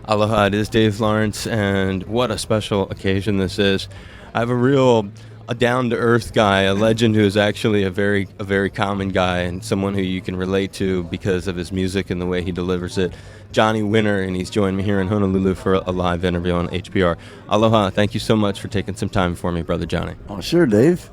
Aloha, it is Dave Lawrence, and what a special occasion this is. I have a down-to-earth guy, a legend who is actually a very common guy, and someone who you can relate to because of his music and the way he delivers it. Johnny Winter, and he's joined me here in Honolulu for a live interview on HPR. Aloha, thank you so much for taking some time for me, Brother Johnny. Oh, sure, Dave.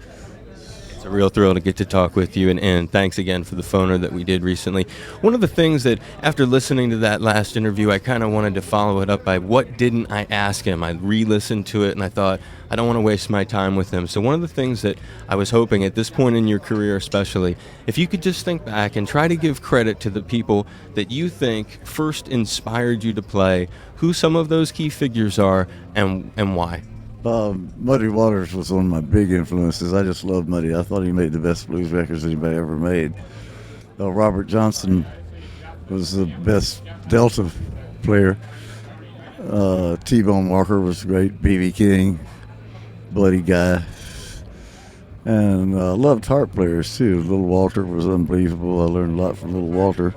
It's a real thrill to get to talk with you, and thanks again for the phoner that we did recently. One of the things that, after listening to that last interview, I kind of wanted to follow it up by what didn't I ask him? I re-listened to it, and I thought, I don't want to waste my time with him. So one of the things that I was hoping at this point in your career especially, if you could just think back and try to give credit to the people that you think first inspired you to play, who some of those key figures are, and why. Muddy Waters was one of my big influences. I just loved Muddy. I thought he made the best blues records anybody ever made. Robert Johnson was the best Delta player. T-Bone Walker was great. B.B. King, Bloody Guy. And loved harp players too. Little Walter was unbelievable. I learned a lot from Little Walter.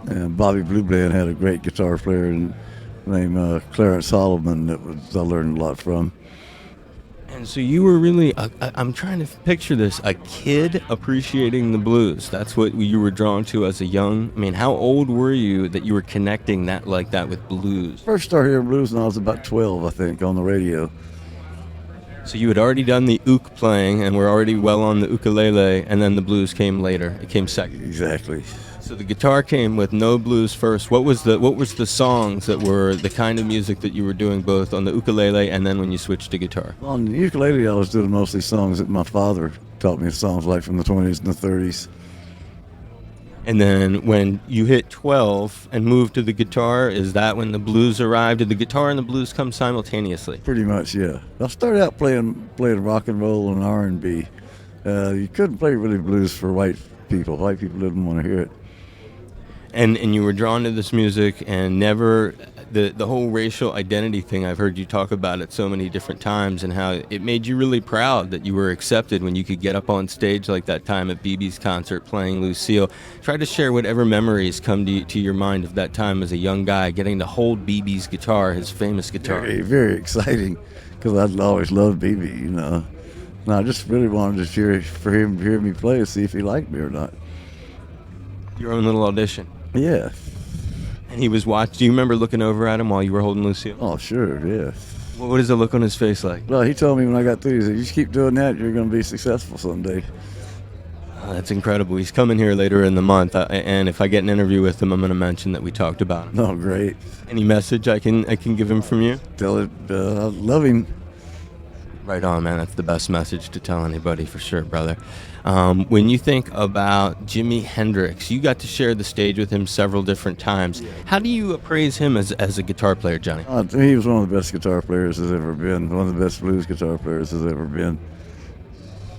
And Bobby Blue Bland had a great guitar player named Clarence Solomon that I learned a lot from. And so you were really, I'm trying to picture this, a kid appreciating the blues. That's what you were drawn to as a young, how old were you that you were connecting that like that with blues? First started hearing blues when I was about 12, I think, on the radio. So you had already done the ook playing and were already well on the ukulele, and then the blues came later. It came second. Exactly. So the guitar came with no blues first. What was the songs that were the kind of music that you were doing both on the ukulele and then when you switched to guitar? On the ukulele, I was doing mostly songs that my father taught me, songs like from the 20s and the 30s. And then when you hit 12 and moved to the guitar, is that when the blues arrived? Did the guitar and the blues come simultaneously? Pretty much, yeah. I started out playing rock and roll and R&B. You couldn't play really blues for white people. White people didn't want to hear it. And you were drawn to this music and never, the whole racial identity thing, I've heard you talk about it so many different times, and how it made you really proud that you were accepted when you could get up on stage like that time at BB's concert playing Lucille. Try to share whatever memories come to your mind of that time as a young guy, getting to hold BB's guitar, his famous guitar. Very, very exciting, because I'd always loved BB, And I just really wanted to for him to hear me play and see if he liked me or not. Your own little audition. Yeah. And he was watching. Do you remember looking over at him while you were holding Lucille? Oh, sure, yeah. What is the look on his face like? Well, he told me when I got through, he said, you just keep doing that, you're going to be successful someday. Oh, that's incredible. He's coming here later in the month, and if I get an interview with him, I'm going to mention that we talked about him. Oh, great. Any message I can give him from you? Tell it, I love him. Right on, man. That's the best message to tell anybody for sure, brother. When you think about Jimi Hendrix, you got to share the stage with him several different times. How do you appraise him as a guitar player, Johnny? He was one of the best guitar players there's ever been, one of the best blues guitar players there's ever been.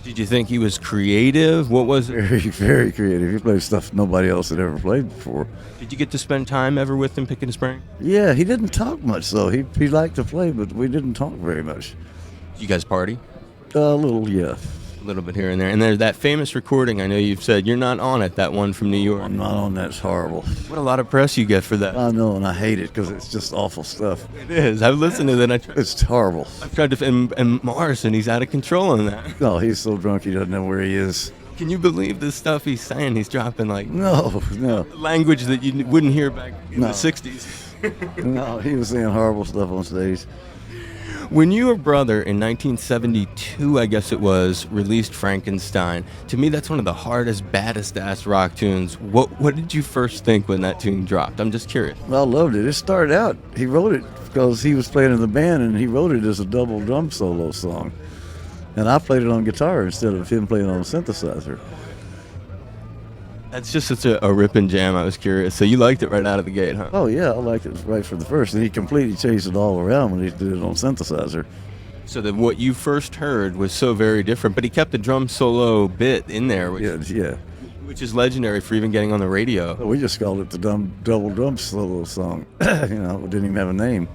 Did you think he was creative? What was it? Very, very creative. He played stuff nobody else had ever played before. Did you get to spend time ever with him picking his brain? Yeah, he didn't talk much, though. He liked to play, but we didn't talk very much. Did you guys party? A little, yeah. A little bit here and there. And there's that famous recording, I know you've said you're not on it, that one from New York. I'm not on that. It's horrible. What a lot of press you get for that. I know, and I hate it because it's just awful stuff. It is. I've listened to that. It's horrible. I've tried to, and Morrison, he's out of control on that. No, he's so drunk he doesn't know where he is. Can you believe the stuff he's saying? He's dropping No. language that you wouldn't hear back in the 60s. No, he was saying horrible stuff on stage. When your brother, in 1972, I guess it was, released Frankenstein, to me that's one of the hardest, baddest-ass rock tunes. What did you first think when that tune dropped? I'm just curious. Well, I loved it. It started out, he wrote it because he was playing in the band, and he wrote it as a double drum solo song. And I played it on guitar instead of him playing on a synthesizer. That's just such a ripping jam. I was curious. So you liked it right out of the gate, huh? Oh, yeah, I liked it right from the first. And he completely changed it all around when he did it on synthesizer. So that what you first heard was so very different, but he kept the drum solo bit in there, which is legendary for even getting on the radio. We just called it the double drum solo song. It didn't even have a name.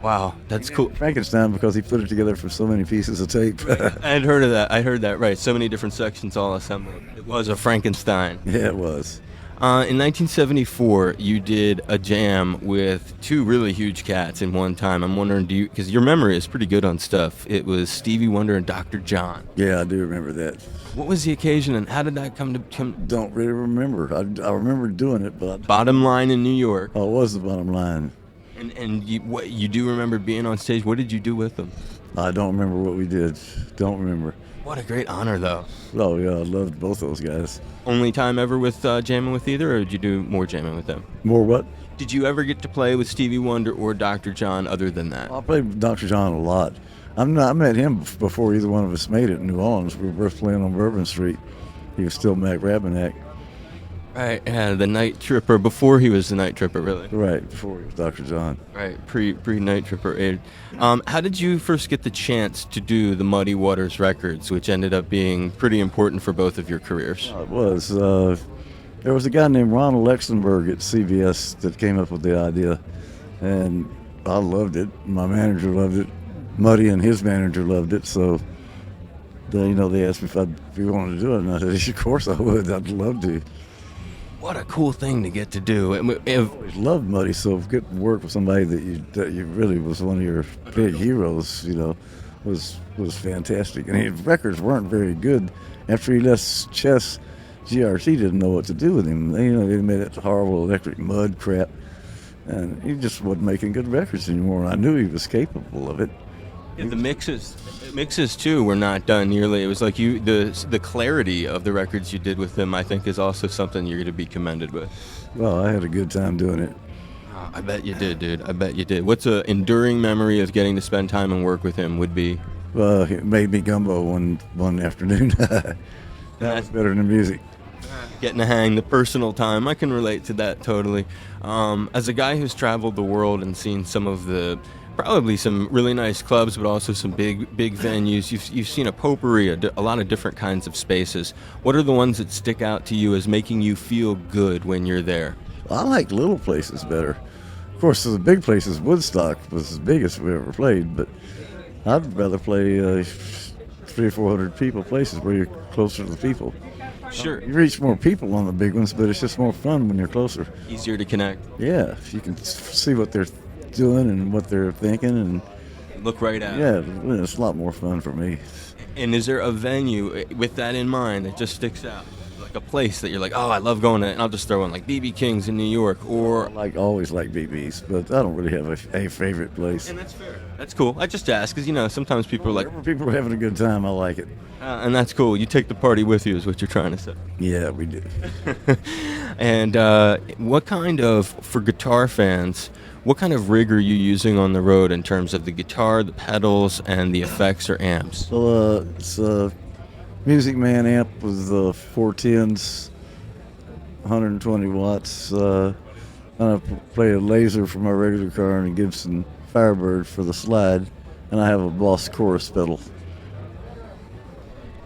Wow, that's cool. Frankenstein, because he put it together from so many pieces of tape. I had heard of that. I heard that, right. So many different sections all assembled. It was a Frankenstein. Yeah, it was. In 1974, you did a jam with two really huge cats in one time. I'm wondering, because your memory is pretty good on stuff. It was Stevie Wonder and Dr. John. Yeah, I do remember that. What was the occasion, and how did that come to Don't really remember. I remember doing it, but Bottom Line in New York? oh, it was the Bottom Line. And you do remember being on stage? What did you do with them? I don't remember what we did. Don't remember. What a great honor, though. Oh, yeah, I loved both those guys. Only time ever with jamming with either, or did you do more jamming with them? More what? Did you ever get to play with Stevie Wonder or Dr. John other than that? I played with Dr. John a lot. I met him before either one of us made it in New Orleans. We were both playing on Bourbon Street. He was still Mac Rabenack. Right, yeah, the Night Tripper, before he was the Night Tripper, really. Right, before he was Dr. John. Right, pre-Night Tripper. How did you first get the chance to do the Muddy Waters records, which ended up being pretty important for both of your careers? It was. There was a guy named Ronald Lexenberg at CBS that came up with the idea, and I loved it. My manager loved it. Muddy and his manager loved it, so they asked me if we wanted to do it, and I said, of course I would. I'd love to. What a cool thing to get to do. I always loved Muddy, so getting to work with somebody that you really was one of your big heroes, was fantastic. And his records weren't very good. After he left Chess, GRT didn't know what to do with him. They made that horrible Electric Mud crap, and he just wasn't making good records anymore. I knew he was capable of it. Yeah, the mixes too were not done nearly. It was like the clarity of the records you did with him, I think, is also something you're going to be commended with. Well, I had a good time doing it. Oh, I bet you did, dude. I bet you did. What's an enduring memory of getting to spend time and work with him would be? Well, he made me gumbo one afternoon. That's better than music. Getting to hang, the personal time. I can relate to that totally. As a guy who's traveled the world and seen some of probably some really nice clubs, but also some big venues. You've seen a potpourri, a lot of different kinds of spaces. What are the ones that stick out to you as making you feel good when you're there? I like little places better. Of course, the big places, Woodstock was the biggest we ever played, but I'd rather play 300 or 400 people places where you're closer to the people. Sure. You reach more people on the big ones, but it's just more fun when you're closer. Easier to connect. Yeah, if you can see what they're doing and what they're thinking and look right at it. Yeah, it's a lot more fun for me. And is there a venue with that in mind that just sticks out, like a place that you're like, oh, I love going to? And I'll just throw in like BB King's in New York, or always like BB's, but I don't really have a favorite place. And that's fair. That's cool. I just ask because sometimes people are like, whenever people are having a good time, I like it. And that's cool. You take the party with you, is what you're trying to say. Yeah, we do. And what kind of, for guitar fans, what kind of rig are you using on the road in terms of the guitar, the pedals, and the effects or amps? So it's a Music Man amp with 410s, 120 watts. I play a laser for my regular car and a Gibson Firebird for the slide, and I have a Boss chorus pedal.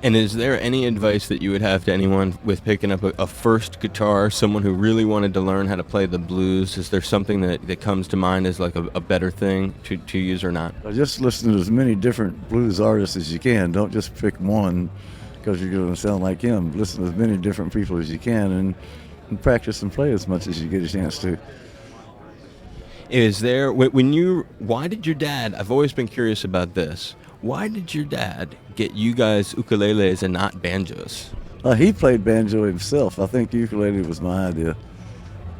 And is there any advice that you would have to anyone with picking up a first guitar, someone who really wanted to learn how to play the blues? Is there something that comes to mind as like a better thing to use or not? Just listen to as many different blues artists as you can. Don't just pick one because you're going to sound like him. Listen to as many different people as you can and practice and play as much as you get a chance to. Is there, why did your dad, I've always been curious about this, why did your dad get you guys ukuleles and not banjos? He played banjo himself. I think the ukulele was my idea.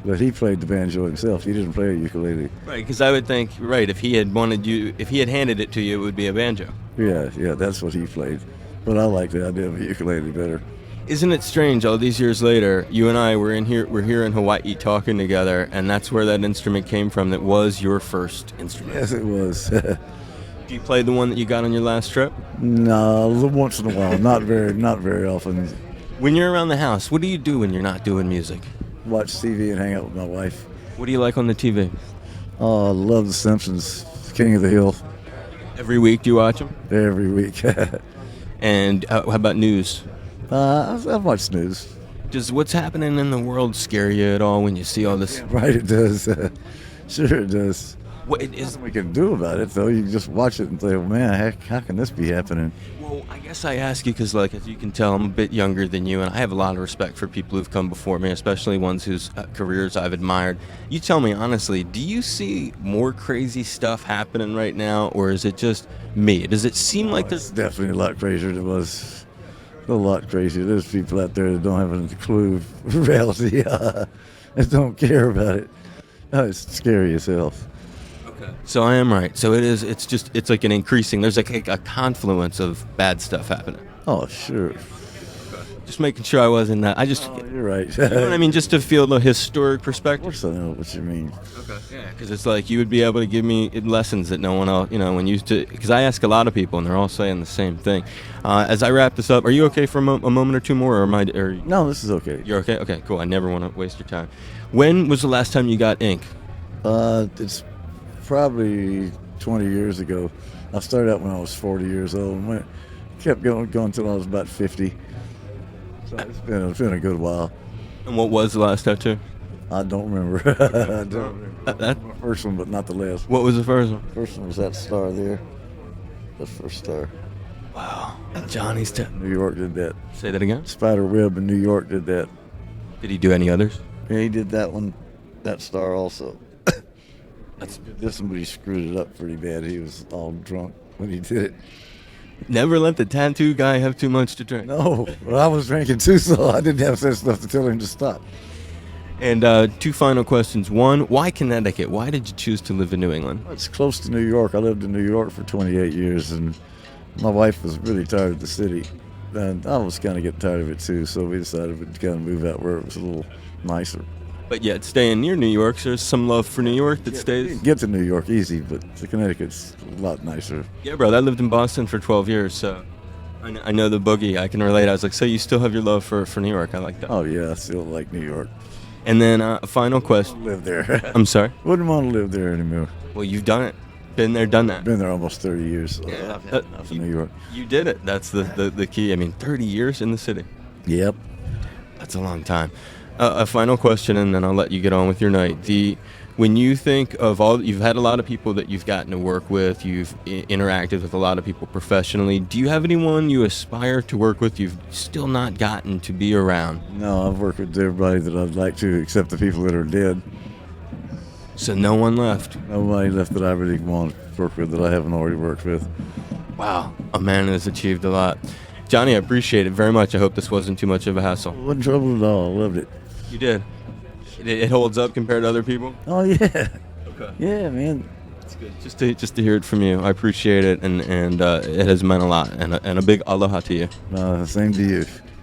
But he played the banjo himself. He didn't play a ukulele. Right, because I would think, if he had handed it to you, it would be a banjo. Yeah, that's what he played. But I like the idea of a ukulele better. Isn't it strange, all these years later, you and I we're here in Hawaii talking together, and that's where that instrument came from that was your first instrument? Yes, it was. Do you play the one that you got on your last trip? No, once in a while. Not very often. When you're around the house, what do you do when you're not doing music? Watch TV and hang out with my wife. What do you like on the TV? Oh, I love The Simpsons, King of the Hill. Every week do you watch them? Every week. And how about news? I watch news. Does what's happening in the world scare you at all when you see all this? Right, it does. Sure it does. What it is? Nothing we can do about it, though. You can just watch it and say, well, man, how can this be happening? Well, I guess I ask you because, like, as you can tell, I'm a bit younger than you, and I have a lot of respect for people who've come before me, especially ones whose careers I've admired. You tell me honestly, do you see more crazy stuff happening right now, or is it just me? Does it seem like It's there's... definitely a lot crazier than it was. A lot crazier. There's people out there that don't have a clue of reality and don't care about it. It's scary as hell. Okay. So I am right. So it's like an increasing, there's like a confluence of bad stuff happening. Oh, sure. Just making sure I wasn't that. You're right. You know what I mean? Just to feel the historic Of perspective. course I know what you mean. Okay. Yeah, because it's like you would be able to give me lessons that no one else, when you used to, because I ask a lot of people and they're all saying the same thing. As I wrap this up, are you okay for a moment or two more, or am I? No, this is okay. You're okay? Okay, cool. I never want to waste your time. When was the last time you got ink? It's probably 20 years ago. I started out when I was 40 years old and kept going until I was about 50. So it's been a good while. And what was the last tattoo? I don't remember. I don't remember. That? The first one, but not the last. What was the first one? First one was that star there. The first star. Wow. Johnny's New York did that. Say that again? Spider Web in New York did that. Did he do any others? Yeah, he did that one, that star also. That's This one, but he screwed it up pretty bad. He was all drunk when he did it. Never let the tattoo guy have too much to drink. No, well, I was drinking too, so I didn't have such stuff to tell him to stop. And two final questions. One, why Connecticut? Why did you choose to live in New England? It's close to New York. I lived in New York for 28 years, and my wife was really tired of the city. And I was kind of getting tired of it too, so we decided we'd kind of move out where it was a little nicer. But yet, staying near New York, so there's some love for New York that You stays. can get to New York easy, but to Connecticut's a lot nicer. Yeah, bro, I lived in Boston for 12 years, so I know the boogie. I can relate. I was like, so you still have your love for New York. I like that. Oh yeah, I still like New York. And then a final question. Live there. I'm sorry? Wouldn't want to live there anymore. Well, you've done it. Been there, done that. Been there almost 30 years. So Yeah, I've had enough of New York. You did it. That's the key. I mean, 30 years in the city. Yep. That's a long time. A final question, and then I'll let you get on with your night. When you think of you've had a lot of people that you've gotten to work with, you've interacted with a lot of people professionally. Do you have anyone you aspire to work with you've still not gotten to be around? No, I've worked with everybody that I'd like to, except the people that are dead. So no one left. Nobody left that I really want to work with that I haven't already worked with. Wow, a man has achieved a lot. Johnny, I appreciate it very much. I hope this wasn't too much of a hassle. It wasn't trouble at all. I loved it. You did. It holds up compared to other people? Oh, yeah. Okay. Yeah, man. It's good. Just to hear it from you. I appreciate it, and it has meant a lot. And a big aloha to you. Same to you.